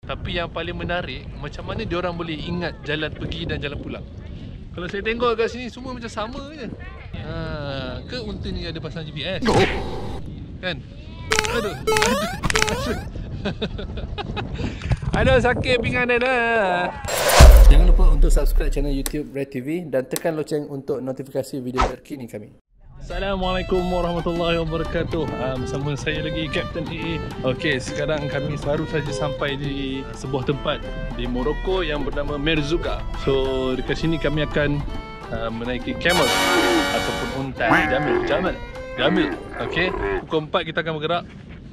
Tapi yang paling menarik, macam mana diorang boleh ingat jalan pergi dan jalan pulang. Kalau saya tengok kat sini semua macam sama je. Ke unta ni ada pasang GPS? Kan? Aduh. Aduh, sakit pinggan dah. Jangan lupa untuk subscribe channel YouTube Red TV dan tekan loceng untuk notifikasi video terkini kami. Assalamualaikum warahmatullahi wabarakatuh. Bersama saya lagi Kapten AA. Okey, sekarang kami baru saja sampai di sebuah tempat di Morocco yang bernama Merzouga. So dekat sini kami akan menaiki camel ataupun unta. Jamil. Okey, pukul 4 kita akan bergerak.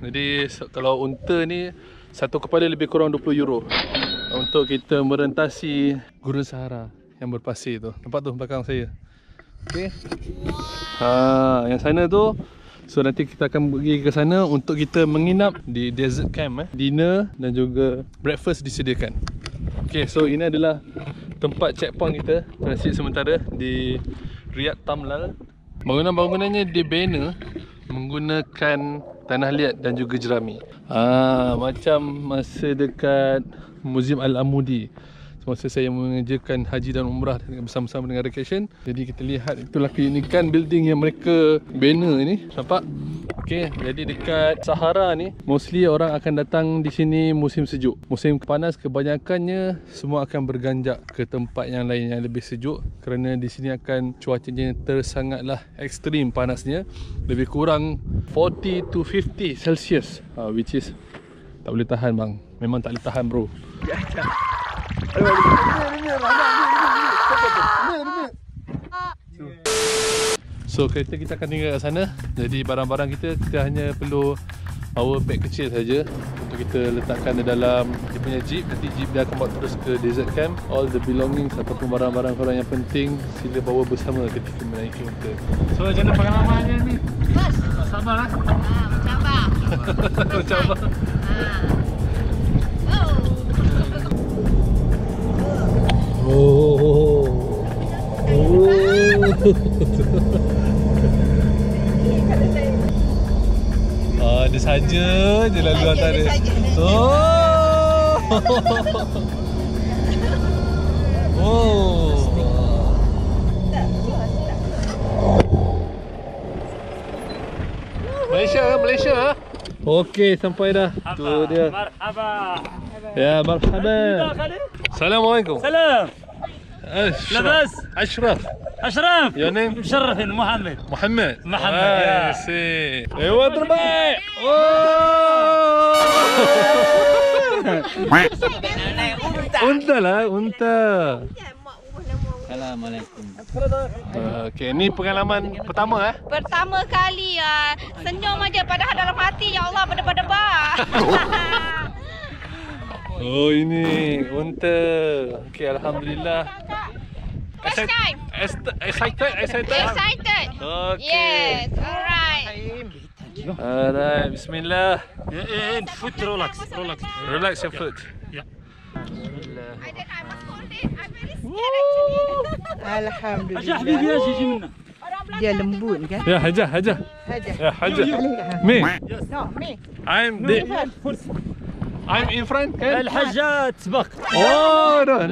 Jadi kalau unta ni satu kepala lebih kurang 20 euro untuk kita merentasi Gurun Sahara yang berpasir tu. Nampak tu belakang saya. Okey. Yang sana tu. So nanti kita akan pergi ke sana untuk kita menginap di desert camp. Dinner dan juga breakfast disediakan. Okey, so ini adalah tempat checkpoint kita transit sementara di Riyadh Tamlal. Bangunan-bangunannya dibina menggunakan tanah liat dan juga jerami. Macam masa dekat Museum Al-Amudi semasa saya mengerjakan haji dan umrah bersama-sama dengan Recation. Jadi kita lihat itulah keunikan building yang mereka bina ni. Nampak? Okey, jadi dekat Sahara ni mostly orang akan datang di sini musim sejuk. Musim panas kebanyakannya semua akan berganjak ke tempat yang lain yang lebih sejuk kerana di sini akan cuacanya tersangatlah ekstrim panasnya. Lebih kurang 40 to 50 Celsius, which is tak boleh tahan bang. Memang tak boleh tahan bro. So kereta kita akan tinggal kat sana. Jadi barang-barang kita hanya perlu power bag kecil saja untuk kita letakkan di dalam dia punya jeep. Nanti jeep dia akan bawa terus ke desert camp. All the belongings ataupun barang-barang korang yang penting sila bawa bersama ketika menaiki unta. So macam mana pengalamannya ni? Bos, sabarlah. Mencabar. Mencabar. Ada saja je lalu antara. Malaysia. Okey, sampai dah. Tu dia. Marhaba. Ya, marhaba. Assalamualaikum. Salam. Ashraf. Your name? مشرف محمد. Muhammad. Ya. Ewa terbaik. Unta lah, unta. Assalamualaikum. Okey, ni pengalaman pertama Pertama kali senyum aja padahal dalam hati ya Allah berdebar-debar. Oh, ini unta. Okey, alhamdulillah. First time. Excited? Excited. Okay. Yes, alright. Alright, bismillah. Foot relax. Relax your foot. Ya. Bismillah. I must hold it. I'm very scared actually. Alhamdulillah. Aja habibi ya jiji minna. Dia lembut kan? Ya, Hajah. Ya, Hajah. Me. No, me. I'm in front, kan? الحاجة تسبق. Oh, no.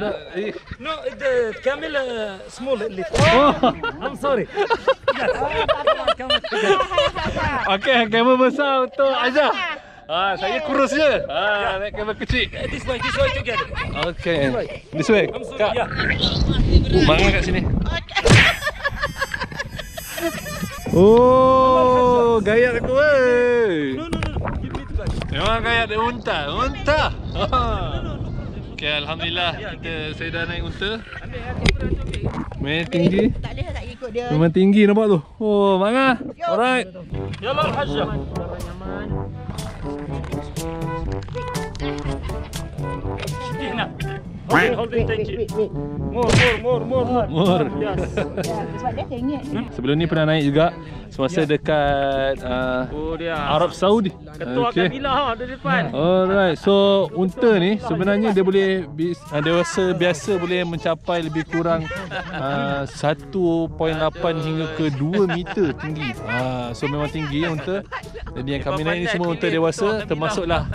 No, كامل small اللي. I'm sorry. Okay, kamera besar untuk Hajah. Saya kurus je. Naik kamera kecil. This way together. Okay. This way. Kak. Mangga kat sini. Oh, gayat aku weh. No. Keep it back. Memang gayat dia unta. Okay, alhamdulillah saya dah naik unta. Memang tinggi. Tak boleh tak ikut dia. Memang tinggi nampak tu. Oh, Mangga. Alright. يلا الحجة. هنا. Holding, thank you. More. Yes. Sebab dia tengok. Sebelum ni pernah naik juga semasa dekat Dia. Arab Saudi. Ketua kabilah di depan. Alright, so unta ni sebenarnya dia boleh dewasa biasa boleh mencapai lebih kurang 1.8 hingga ke 2 meter tinggi. So memang tinggi unta. Jadi yang kami naik ni semua unta dewasa, termasuklah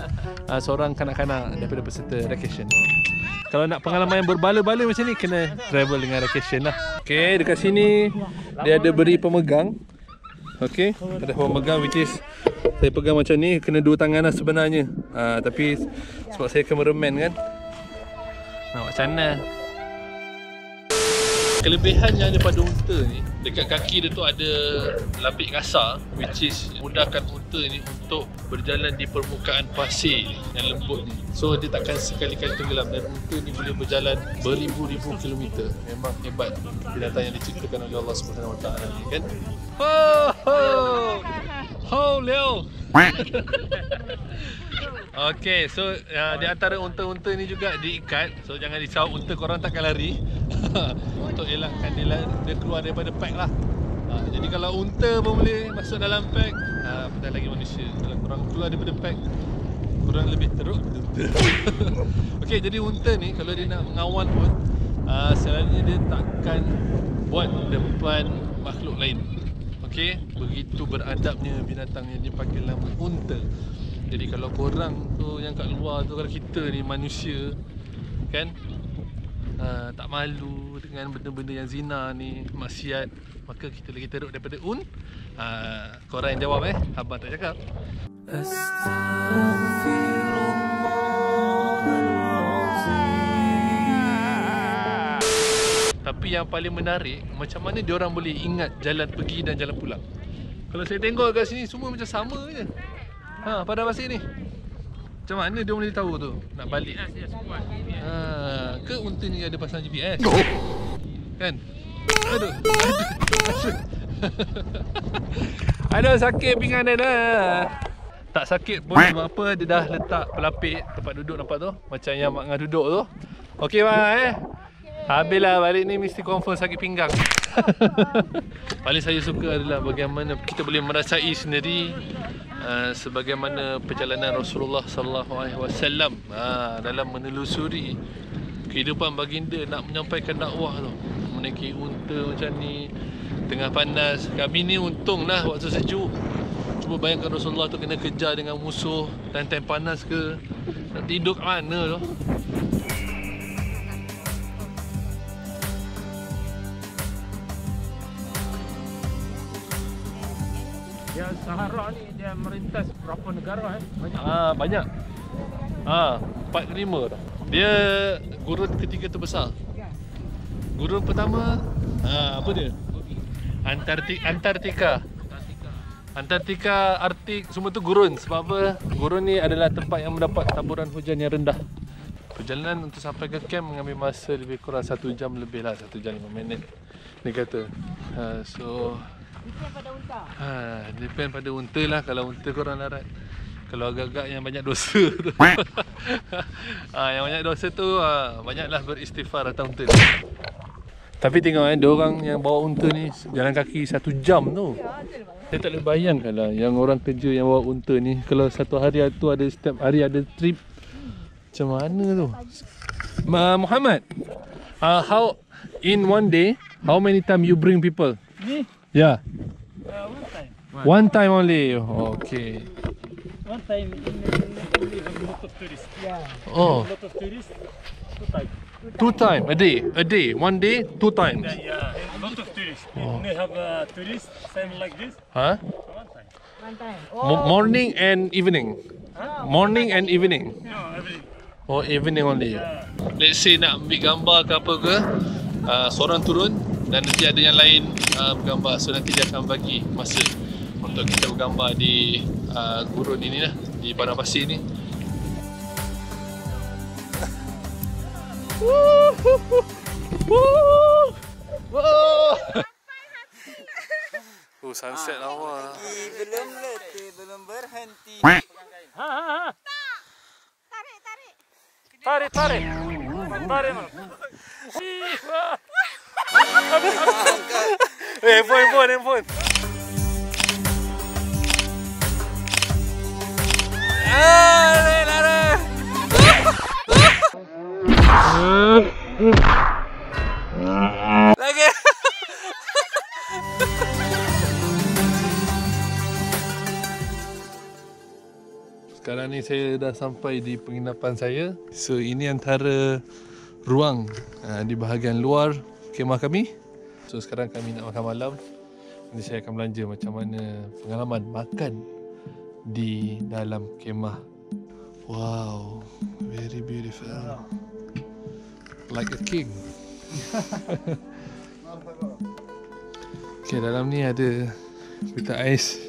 seorang kanak-kanak daripada peserta vacation. Kalau nak pengalaman yang berbala-bala macam ni, kena travel dengan vacation lah. Okay, dekat sini dia ada beri pemegang. Okay, ada pemegang which is saya pegang macam ni, kena dua tangan lah sebenarnya. Tapi sebab saya cameraman kan, macam mana. Kelebihan yang ada pada unta ni, dekat kaki dia tu ada lapik kasar, which is mudahkan unta ni untuk berjalan di permukaan pasir yang lembut ni. So dia takkan sekali-kali tenggelam, dan unta ni boleh berjalan beribu-ribu kilometer. Memang hebat binatang yang diciptakan oleh Allah Subhanahu Wa Taala ni kan. Ho Leo. Okay, so di antara unta-unta ni juga diikat. So jangan risau, unta korang takkan lari. Untuk elakkan dia keluar daripada pack lah. Jadi kalau unta pun boleh masuk dalam pack, apatah lagi manusia. Kalau korang keluar daripada pack, kurang lebih teruk. Okay, jadi unta ni kalau dia nak mengawal pun, selalunya dia takkan buat depan makhluk lain. Okay, begitu beradabnya binatang yang dipanggil nama unta. Jadi kalau korang tu yang kat luar tu, kalau kita ni manusia kan, tak malu dengan benda-benda yang zina ni, maksiat, maka kita lagi teruk daripada korang yang jawab abang tak cakap. Tapi yang paling menarik, macam mana diorang boleh ingat jalan pergi dan jalan pulang. Kalau saya tengok kat sini semua macam sama je. Padang pasir ni, macam mana dia boleh tahu tu nak balik? Ke unta ni ada pasang GPS? Kan? Aduh. Aduh, sakit pinggan dia dah. Tak sakit pun sebab apa, dia dah letak pelapik tempat duduk, nampak tu? Macam yang Mak Ngah duduk tu. Okey bang habislah balik ni mesti confirm sakit pinggang. Paling saya suka adalah bagaimana kita boleh merasai sendiri sebagaimana perjalanan Rasulullah sallallahu alaihi wasallam dalam menelusuri kehidupan baginda nak menyampaikan dakwah tu. Menaiki unta macam ni tengah panas. Kami ni untunglah waktu sejuk. Cuba bayangkan Rasulullah tu kena kejar dengan musuh time panas ke, nak tidur kat mana tu. Dia Sahara ni dia melintas berapa negara Banyak. 4 ke 5 dah. Dia gurun ketiga terbesar. Gurun pertama apa dia? Antartika, Arktik, semua tu gurun. Sebab apa? Gurun ni adalah tempat yang mendapat taburan hujan yang rendah. Perjalanan untuk sampai ke camp mengambil masa lebih kurang 1 jam lebih lah, 1 jam 5 minit dia kata. Depend pada unta. Depend pada unta lah. Kalau unta korang larat. Kalau agak-agak yang banyak dosa tu yang banyak dosa tu banyaklah beristighfar atas unta. Tapi tengok diorang yang bawa unta ni jalan kaki 1 jam tu. Saya tak boleh bayangkan lah yang orang kerja yang bawa unta ni, kalau satu hari tu ada, setiap hari ada trip, macam mana tu? Muhammad, how in one day, how many time you bring people? Me? Yeah. One time. One time only. Okay. One time in a lot of tourists. Ya. Oh. A lot of tourists. 2 times. 2 time a day. One day, 2 times. Yeah, a lot of tourists. We have tourists same like this. Huh? One time. One time. Morning and evening. Morning and evening. No, everything. Oh, evening only. Let's say nak ambil gambar ke apa ke, seorang turun dan nanti ada yang lain bergambar. So nanti dia akan bagi masa untuk kita bergambar di gurun ini lah, di padang pasir ni. Sunset lawa. Belum letih, belum berhenti. Tarik. Handphone. Lari. Lagi. Sekarang ni saya dah sampai di penginapan saya. So ini antara ruang di bahagian luar kemah kami. So sekarang kami nak makan malam. Nanti saya akan belanja macam mana pengalaman makan di dalam kemah. Wow, very beautiful. Like a king. Okay, dalam ni ada pita ais,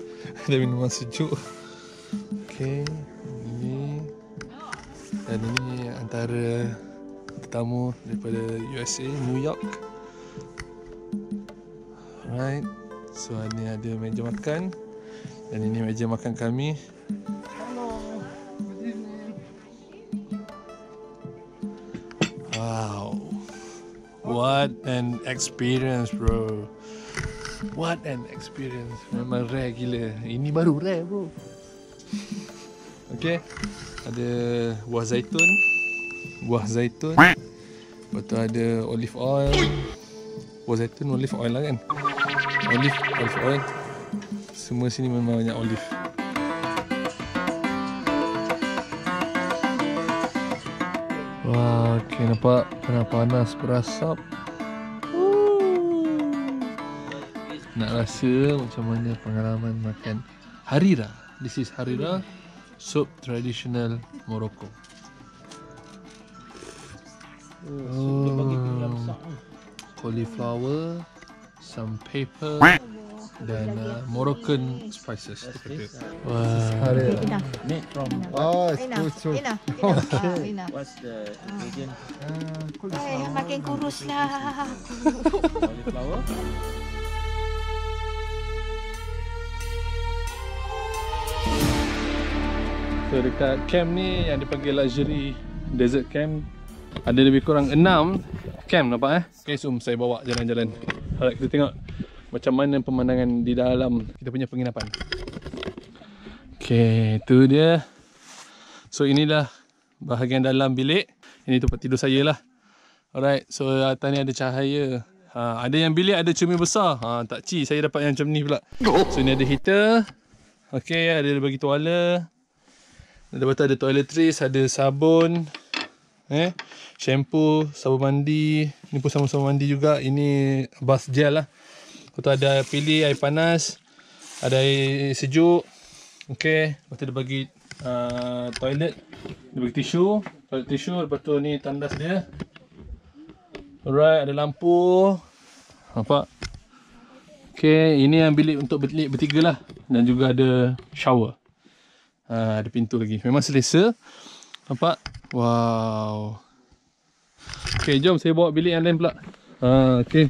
ada minuman sejuk. Okay, ini dan ini antara tetamu daripada USA, New York. Alright, so ini ada meja makan dan ini meja makan kami. Wow, what an experience, bro. What an experience. Memang rare gila. Ini baru rare, bro. Okay, ada buah zaitun. Lepas tu ada olive oil. Buah zaitun, olive oil lah kan. Olive oil. Semua sini memang banyak olive. Wah, okay, nampak panas berasap. Nak rasa macam mana pengalaman makan harira. This is harira, soup traditional Morocco. Cauliflower, some pepper dan Moroccan spices. Wah. Made from what's the ingredient? Makin kurus lah. Cauliflower. So dekat camp ni yang dipanggil luxury desert camp, ada lebih kurang 6 camp, nampak Okay, so saya bawa jalan-jalan. Alright, kita tengok macam mana pemandangan di dalam kita punya penginapan. Okay, tu dia. So inilah bahagian dalam bilik. Ini tempat tidur saya lah. Alright, so atas ni ada cahaya. Ada yang bilik ada cermin besar. Tak ci, saya dapat yang macam ni pula. So ni ada heater. Okay, ada bagi tuala. Lepas tu ada toiletries, ada sabun, shampoo, sabun mandi. Ni pun sabun mandi juga. Ini bath gel lah. Lepas tu ada pilih air panas, ada air sejuk. Okay, lepas tu dia bagi toilet. Dia bagi tisu, toilet tisu. Lepas tu ni tandas dia. Alright, ada lampu. Nampak? Okay, ini yang bilik untuk bilik bertiga lah. Dan juga ada shower. Ada pintu lagi. Memang selesa. Nampak? Wow. Okay, jom saya bawa bilik yang lain pula. Okay.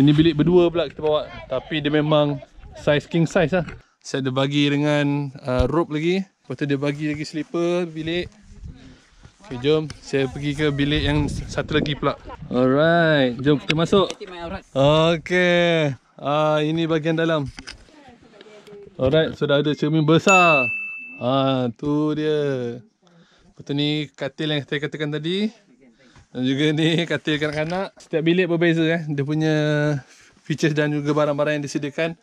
Ini bilik berdua pula kita bawa. Tapi dia memang size king size lah. Saya ada bagi dengan rope lagi. Lepas tu dia bagi lagi slipper bilik. Okay, jom saya pergi ke bilik yang satu lagi pula. Alright, jom kita masuk. Okay. Ini bahagian dalam. Alright, sudah ada cermin besar. Tu dia. Lepas tu ni katil yang saya katakan tadi. Dan juga ni katil kanak-kanak. Setiap bilik berbeza dia punya features dan juga barang-barang yang disediakan.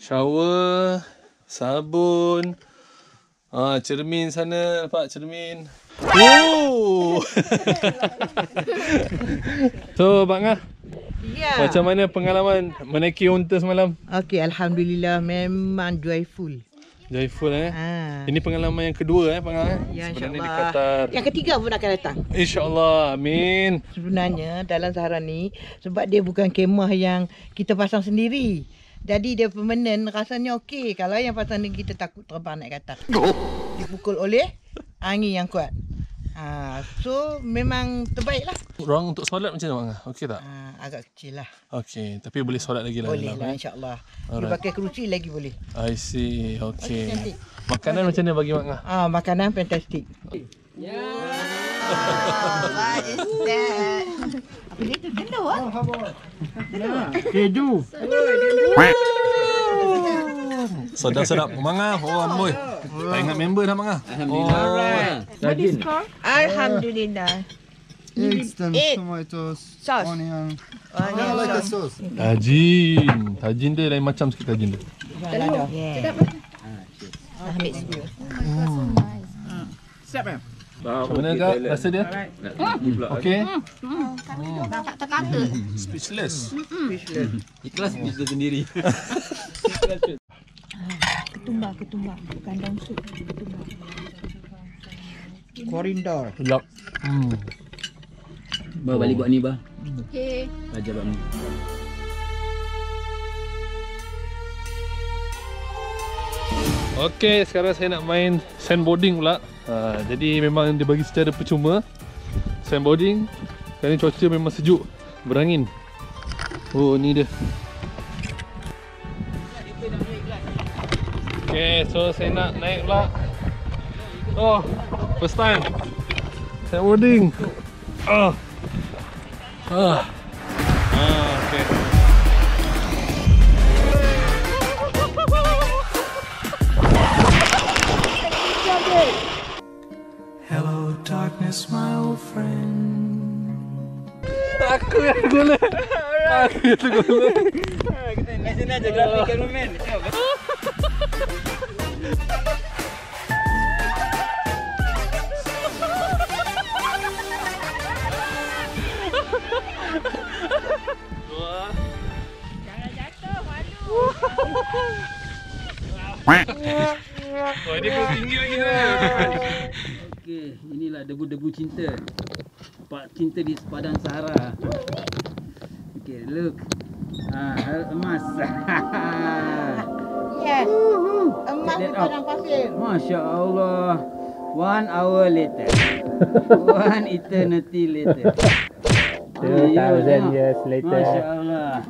Shower, sabun, cermin sana, nampak cermin. Oh! So, Bang Ngah, macam mana pengalaman menaiki unta semalam? Okey, alhamdulillah memang joyful. Joyful Ini pengalaman yang kedua Bang Ngah. Ya, sebenarnya insya-Allah. di Qatar. Yang ketiga pun akan datang. InsyaAllah, amin. Sebenarnya dalam Sahara ni, sebab dia bukan kemah yang kita pasang sendiri. Jadi dia permanen, rasanya okey. Kalau yang pasang ni kita takut terbang naik ke atas. Dipukul oleh angin yang kuat. So memang terbaik lah. Ruang untuk solat macam mana Bang Ngah? Okey tak? Agak kecil lah. Okey, tapi boleh solat lagi lah. Boleh lah, insyaAllah. Dia pakai kerusi lagi boleh. I see, okey. Okey, cantik. Makanan macam mana bagi Mak Ngah? Makanan fantastik. What is that? Apa dia tu? Telur ah? Keju. Sedap-sedap. Mangah. Oh, boy. Tak ingat member dah mangah. Alhamdulillah. Alhamdulillah. Eggs and Egg. tomatoes, Sauce. onion. Onion I like the sauce. sauce. Tajin. Tajin dia lain macam sikit tajin dia. Telur. Yeah. Ambil semua. Macam mana kak rasa dia? Okey. Tak terkata. Speechless. Ikhlas bisa sendiri. Ketumbar. Bukan daun sup. Ketumbar. Koriandor. Sedap. Bah, balik buat ni, bah. Okey. Ajar buat ni. Okey, sekarang saya nak main sandboarding pula. Jadi memang dia bagi secara percuma. Sandboarding. Sekarang ni cuaca memang sejuk, berangin. Oh, ni dia. Okey, so saya nak naik pula. Oh, first time sandboarding. Okey. Hello, darkness, my old friend. Aku yang gula. Aku yang gula. Kat sini aja grafik cameraman. Jangan jatuh, malu. Oh, dia kau tinggi lagi ni. Okey, inilah debu-debu cinta. Pak cinta di Padang Sahara. Okey, look. Emas. Yes. Emas di padang pasir. Masya Allah. 1 hour later. 1 eternity later. 2,000 years later. Masya Allah.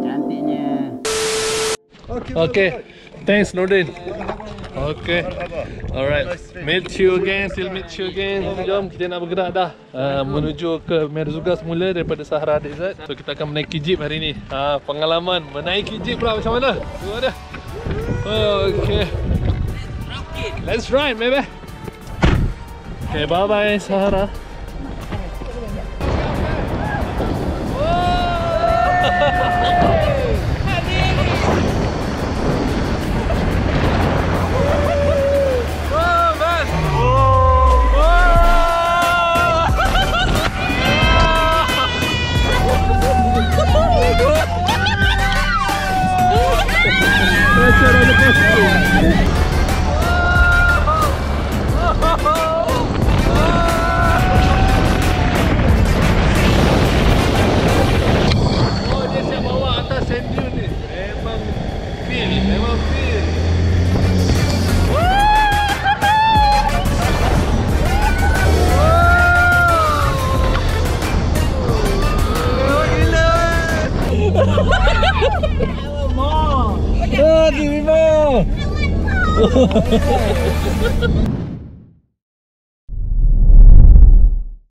Cantiknya. Okay, thanks Nordin. Okay, alright. Meet you again, still meet you again. Jom kita nak bergerak dah menuju ke Merzouga semula daripada Sahara Desert. So kita akan menaiki jeep hari ni. Pengalaman menaiki jeep pula macam mana? Tengok dah. Okay, let's ride baby. Okay, bye bye Sahara. Oh, dia siap bawa atas sand dune ni. Memang feel. Oh, gila.